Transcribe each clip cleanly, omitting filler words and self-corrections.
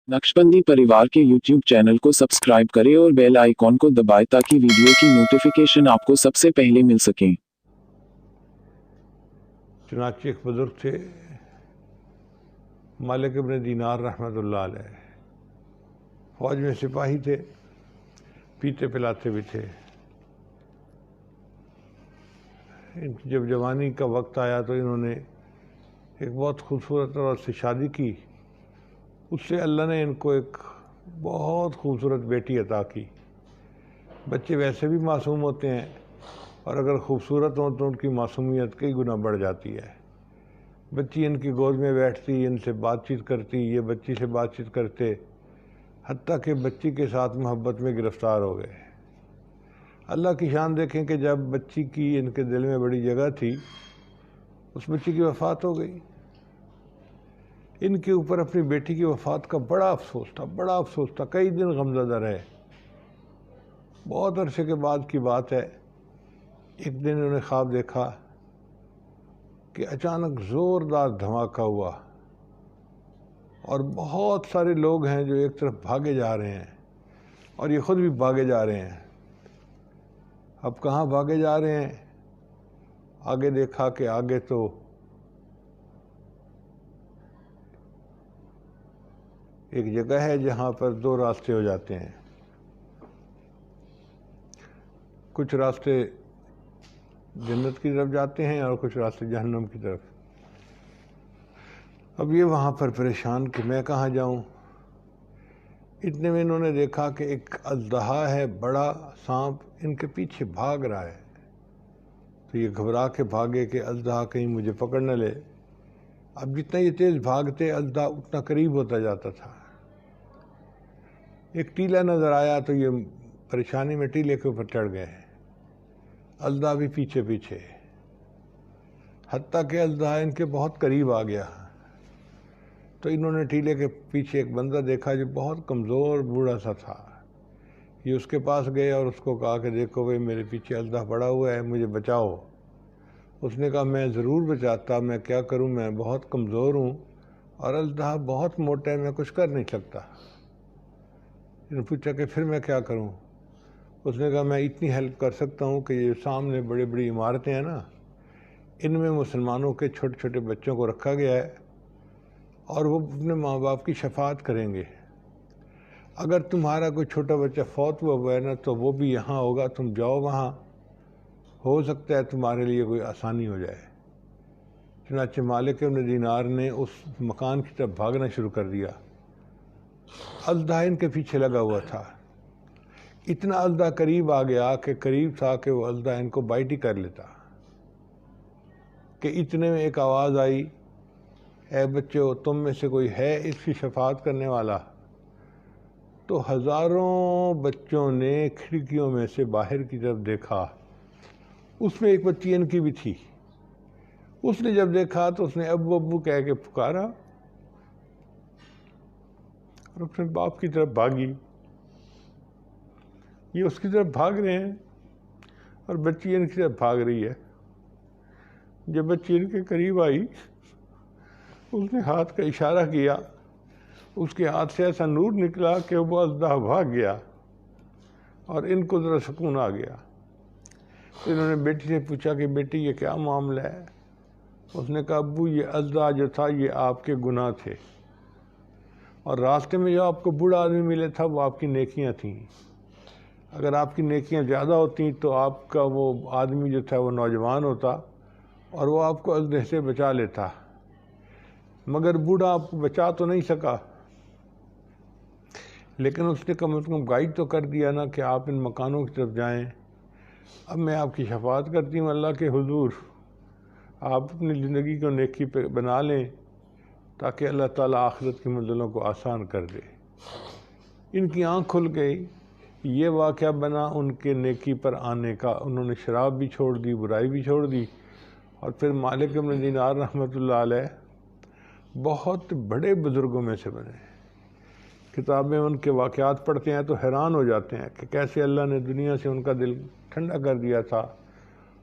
नक्शबंदी परिवार के YouTube channel को सब्सक्राइब करें और बेल आइकॉन को दबाएं ताकि वीडियो की नोटिफिकेशन आपको सबसे पहले मिल सके। चुनांचे एक बुजुर्ग थे, मालिक इब्न दीनार रहमतुल्लाह अलैह। फौज में सिपाही थे, पीते पिलाते भी थे। जब जवानी का वक्त आया तो इन्होंने एक बहुत खूबसूरत औरत से शादी की। उससे अल्लाह ने इनको एक बहुत खूबसूरत बेटी अता की। बच्चे वैसे भी मासूम होते हैं और अगर खूबसूरत हों तो उनकी मासूमियत कई गुना बढ़ जाती है। बच्ची इनकी गोद में बैठती, इनसे बातचीत करती, ये बच्ची से बातचीत करते, हत्ता कि बच्ची के साथ मोहब्बत में गिरफ्तार हो गए। अल्लाह की शान देखें कि जब बच्ची की इनके दिल में बड़ी जगह थी, उस बच्ची की वफ़ात हो गई। इनके ऊपर अपनी बेटी की वफ़ात का बड़ा अफसोस था। कई दिन गमज़दा रहे। बहुत अरसे के बाद की बात है, एक दिन उन्होंने ख्वाब देखा कि अचानक ज़ोरदार धमाका हुआ और बहुत सारे लोग हैं जो एक तरफ भागे जा रहे हैं और ये ख़ुद भी भागे जा रहे हैं। अब कहाँ भागे जा रहे हैं? आगे देखा कि आगे तो एक जगह है जहाँ पर दो रास्ते हो जाते हैं। कुछ रास्ते जन्नत की तरफ जाते हैं और कुछ रास्ते जहन्नम की तरफ। अब ये वहाँ पर परेशान कि मैं कहाँ जाऊँ। इतने में इन्होंने देखा कि एक अजदहा है, बड़ा सांप इनके पीछे भाग रहा है। तो ये घबरा के भागे कि अजदहा कहीं मुझे पकड़ न ले। अब जितना ये तेज़ भागते, अजदहा उतना करीब होता जाता था। एक टीला नज़र आया तो ये परेशानी में टीले के ऊपर चढ़ गए। अजदहा भी पीछे पीछे, हत्ता कि अजदहा इनके बहुत करीब आ गया। तो इन्होंने टीले के पीछे एक बंदा देखा जो बहुत कमज़ोर बूढ़ा सा था। ये उसके पास गए और उसको कहा कि देखो भाई, मेरे पीछे अजदहा पड़ा हुआ है, मुझे बचाओ। उसने कहा मैं ज़रूर बचाता, मैं क्या करूं, मैं बहुत कमज़ोर हूं और अजदहा बहुत मोटा है, मैं कुछ कर नहीं सकता। इन्होंने पूछा कि फिर मैं क्या करूं? उसने कहा मैं इतनी हेल्प कर सकता हूं कि ये सामने बड़ी बड़ी इमारतें हैं ना, इनमें मुसलमानों के छोटे छोटे बच्चों को रखा गया है और वो अपने माँ बाप की शफात करेंगे। अगर तुम्हारा कोई छोटा बच्चा फौत हुआ है ना, तो वो भी यहाँ होगा, तुम जाओ वहाँ, हो सकता है तुम्हारे लिए कोई आसानी हो जाए। चुनांचे मालिक इब्न दीनार ने उस मकान की तरफ भागना शुरू कर दिया। अजदहा इनके पीछे लगा हुआ था। इतना अजदहा करीब आ गया कि करीब था कि वो अजदहा इनको बाइट ही कर लेता। कि इतने में एक आवाज़ आई, ए बच्चों, तुम में से कोई है इसकी शफात करने वाला? तो हज़ारों बच्चों ने खिड़कियों में से बाहर की तरफ देखा। उसमें एक बच्ची इनकी भी थी। उसने जब देखा तो उसने अब्बू अब्बू कह के पुकारा और अपने बाप की तरफ भागी। ये उसकी तरफ भाग रहे हैं और बच्ची इनकी तरफ भाग रही है। जब बच्ची इनके करीब आई, उसने हाथ का इशारा किया। उसके हाथ से ऐसा नूर निकला कि वो अजदहा भाग गया और इनको ज़रा सुकून आ गया। तो इन्होंने बेटी से पूछा कि बेटी ये क्या मामला है? उसने कहा अब्बू, ये अजदहा जो था ये आपके गुनाह थे और रास्ते में जो आपको बूढ़ा आदमी मिले था वो आपकी नेकियां थीं। अगर आपकी नेकियां ज़्यादा होती तो आपका वो आदमी जो था वो नौजवान होता और वो आपको अजदहे से बचा लेता, मगर बूढ़ा आपको बचा तो नहीं सका। लेकिन उसने कम से कम गाइड तो कर दिया ना कि आप इन मकानों की तरफ जाएं। अब मैं आपकी शफात करती हूँ अल्लाह के हुजूर, आप अपनी ज़िंदगी को नेकी पे बना लें ताकि अल्लाह ताला आखिरत की मंजिलों को आसान कर दे। इनकी आँख खुल गई। ये वाक़या बना उनके नेकी पर आने का। उन्होंने शराब भी छोड़ दी, बुराई भी छोड़ दी और फिर मालिक इब्न दीनार रहमतुल्लाह अलैह बहुत बड़े बुज़ुर्गों में से बने। किताबें उनके वाक़यात पढ़ते हैं तो हैरान हो जाते हैं कि कैसे अल्लाह ने दुनिया से उनका दिल ठंडा कर दिया था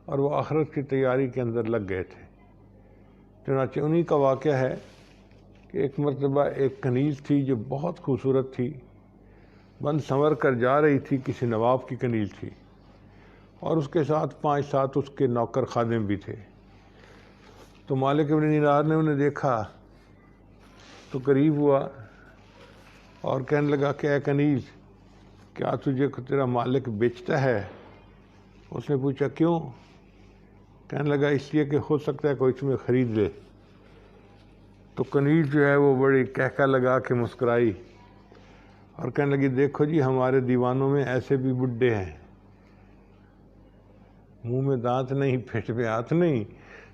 और वो आखिरत की तैयारी के अंदर लग गए थे। चुनांचे उन्हीं का वाक़या है کہ ایک مرتبہ ایک کنیز تھی جو بہت خوبصورت تھی، بن سنور کر جا رہی تھی، کسی نواب کی کنیز تھی، اور اس کے ساتھ 5-7 اس کے نوکر خادم بھی تھے۔ تو مالک ابن دینار نے انہیں دیکھا تو قریب ہوا اور کہنے لگا کہ اے کنیز، کیا تجھے تیرا مالک بیچتا ہے؟ اس نے پوچھا کیوں؟ کہنے لگا اس لیے کہ ہو سکتا ہے کوئی تمہیں خرید لے۔ تو کنیز جو ہے وہ بڑی کہکہ لگا کے مسکرائی اور کہنے لگی دیکھو جی، ہمارے دیوانوں میں ایسے بھی بڈھے ہیں، منہ میں دانت نہیں، پیٹ میں ہاتھ نہیں،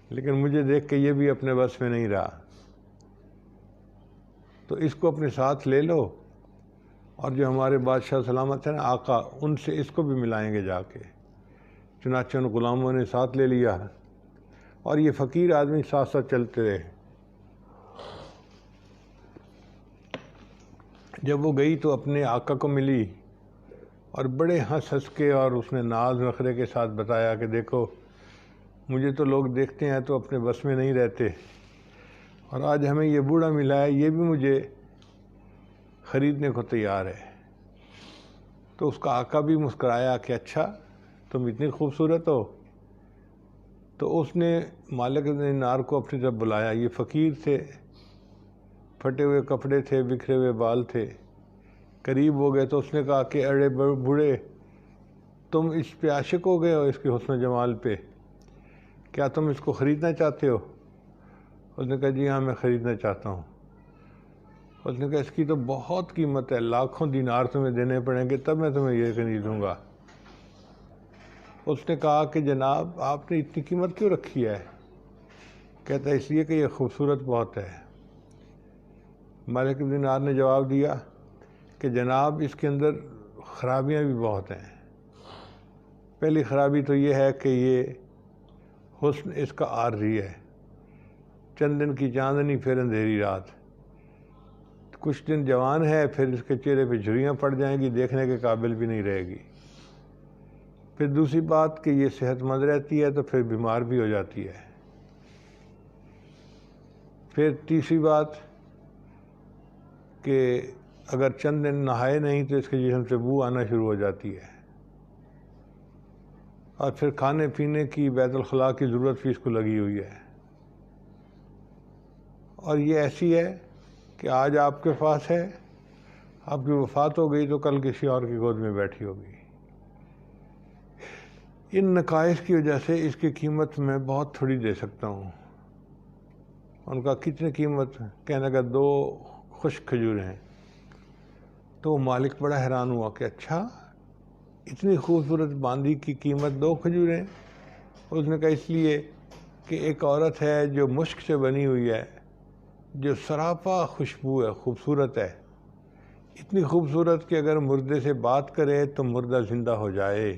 لیکن مجھے دیکھ کے یہ بھی اپنے بس میں نہیں رہا، تو اس کو اپنے ساتھ لے لو، اور جو ہمارے بادشاہ سلامت ہیں نا آقا، ان سے اس کو بھی ملائیں گے جا کے۔ چنانچہ ان غلاموں نے ساتھ لے لیا اور یہ فقیر آدمی ساتھ ساتھ چلتے رہے۔ جب وہ گئی تو اپنے آقا کو ملی اور بڑے ہنس ہنس کے اور اس نے ناز نخرے کے ساتھ بتایا کہ دیکھو، مجھے تو لوگ دیکھتے ہیں تو اپنے بس میں نہیں رہتے، اور آج ہمیں یہ بوڑھا ملا ہے، یہ بھی مجھے خریدنے کو تیار ہے۔ تو اس کا آقا بھی مسکرایا کہ اچھا، تم اتنی خوبصورت ہو۔ تو اس نے مالک ابن دینار کو اپنی طرف بلایا، یہ فقیر تھے، پھٹے ہوئے کپڑے تھے، بکھرے ہوئے بال تھے۔ قریب ہو گئے تو اس نے کہا کہ ارے بوڑھے، تم اس پہ عاشق ہو گئے ہو، اس کے حسن و جمال پہ، کیا تم اس کو خریدنا چاہتے ہو؟ اس نے کہا جی ہاں، میں خریدنا چاہتا ہوں۔ اس نے کہا اس کی تو بہت قیمت ہے، لاکھوں دینار تمہیں دینے پڑیں گے تب میں تمہیں یہ کنیز دوں گا۔ اس نے کہا کہ جناب آپ نے اتنی قیمت کیوں رکھی ہے؟ کہتا ہے اس لیے کہ یہ خوبصورت بہت ہے۔ مالک ابن دینار نے جواب دیا کہ جناب اس کے اندر خرابیاں بھی بہت ہیں۔ پہلی خرابی تو یہ ہے کہ یہ حسن اس کا عارضی ہے، چند دن کی چاندنی پھر اندھیری رات، کچھ دن جوان ہے پھر اس کے چہرے پہ جھریاں پڑ جائیں گی، دیکھنے کے قابل بھی نہیں رہے گی۔ پھر دوسری بات کہ یہ صحت مند رہتی ہے تو پھر بیمار بھی ہو جاتی ہے۔ پھر تیسری بات کہ اگر چند دن نہائے نہیں تو اس کے جسم سے بو آنا شروع ہو جاتی ہے، اور پھر کھانے پینے کی بیت الخلاء کی ضرورت بھی اس کو لگی ہوئی ہے، اور یہ ایسی ہے کہ آج آپ کے پاس ہے، آپ کی وفات ہو گئی تو کل کسی اور کی گود میں بیٹھی ہوگی۔ ان نقائص کی وجہ سے اس کی قیمت میں بہت تھوڑی دے سکتا ہوں۔ ان کا کتنی قیمت؟ کہنے کا 2 خشک کھجور ہیں۔ تو مالک بڑا حیران ہوا کہ اچھا، اتنی خوبصورت باندی کی قیمت 2 کھجوریں؟ اس نے کہا اس لیے کہ ایک عورت ہے جو مشک سے بنی ہوئی ہے، جو سراپا خوشبو ہے، خوبصورت ہے، اتنی خوبصورت کہ اگر مردے سے بات کرے تو مردہ زندہ ہو جائے،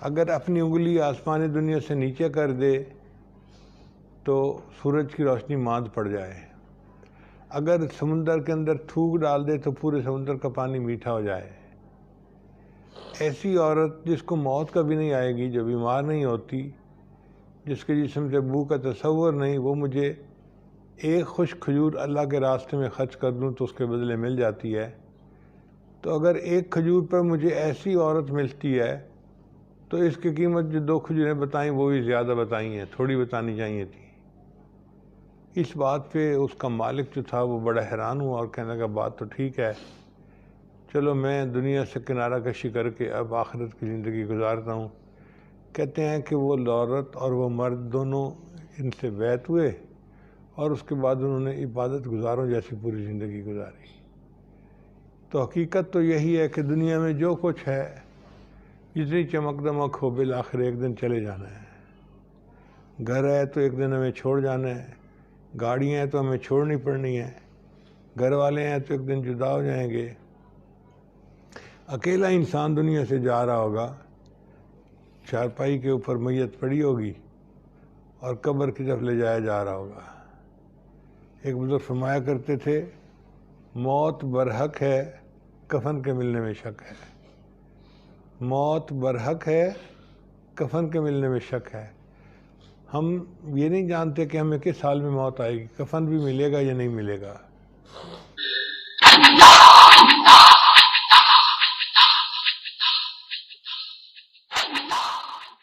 اگر اپنی انگلی آسمانی دنیا سے نیچے کر دے تو سورج کی روشنی ماند پڑ جائے، اگر سمندر کے اندر تھوک ڈال دے تو پورے سمندر کا پانی میٹھا ہو جائے۔ ایسی عورت جس کو موت کا بھی نہیں آئے گی، جو بیمار نہیں ہوتی، جس کے جسم سے بو کا تصور نہیں، وہ مجھے ایک خشک کھجور اللہ کے راستے میں خرچ کر دوں تو اس کے بدلے مل جاتی ہے۔ تو اگر ایک کھجور پر مجھے ایسی عورت ملتی ہے تو اس کی قیمت جو 2 کھجوریں بتائیں وہ بھی زیادہ بتائی ہیں، تھوڑی بتانی چاہیے تھی۔ اس بات پہ اس کا مالک جو تھا وہ بڑا حیران ہوا اور کہنے لگا بات تو ٹھیک ہے، چلو میں دنیا سے کنارہ کشی کر کے اب آخرت کی زندگی گزارتا ہوں۔ کہتے ہیں کہ وہ عورت اور وہ مرد دونوں ان سے بیعت ہوئے اور اس کے بعد انہوں نے عبادت گزاروں جیسی پوری زندگی گزاری۔ تو حقیقت تو یہی ہے کہ دنیا میں جو کچھ ہے، جتنی چمک دمک ہو، بالآخر ایک دن چلے جانا ہے۔ گھر ہے تو ایک دن ہمیں چھوڑ جانا ہے، گاڑیاں ہیں تو ہمیں چھوڑنی پڑنی ہے، گھر والے ہیں تو ایک دن جدا ہو جائیں گے۔ اکیلا انسان دنیا سے جا رہا ہوگا، چارپائی کے اوپر میت پڑی ہوگی اور قبر کی طرف لے جایا جا رہا ہوگا۔ ایک بزرگ فرمایا کرتے تھے، موت برحق ہے، کفن کے ملنے میں شک ہے۔ موت برحق ہے، کفن کے ملنے میں شک ہے۔ ہم یہ نہیں جانتے کہ ہمیں کس حال میں موت آئے گی، کفن بھی ملے گا یا نہیں ملے گا۔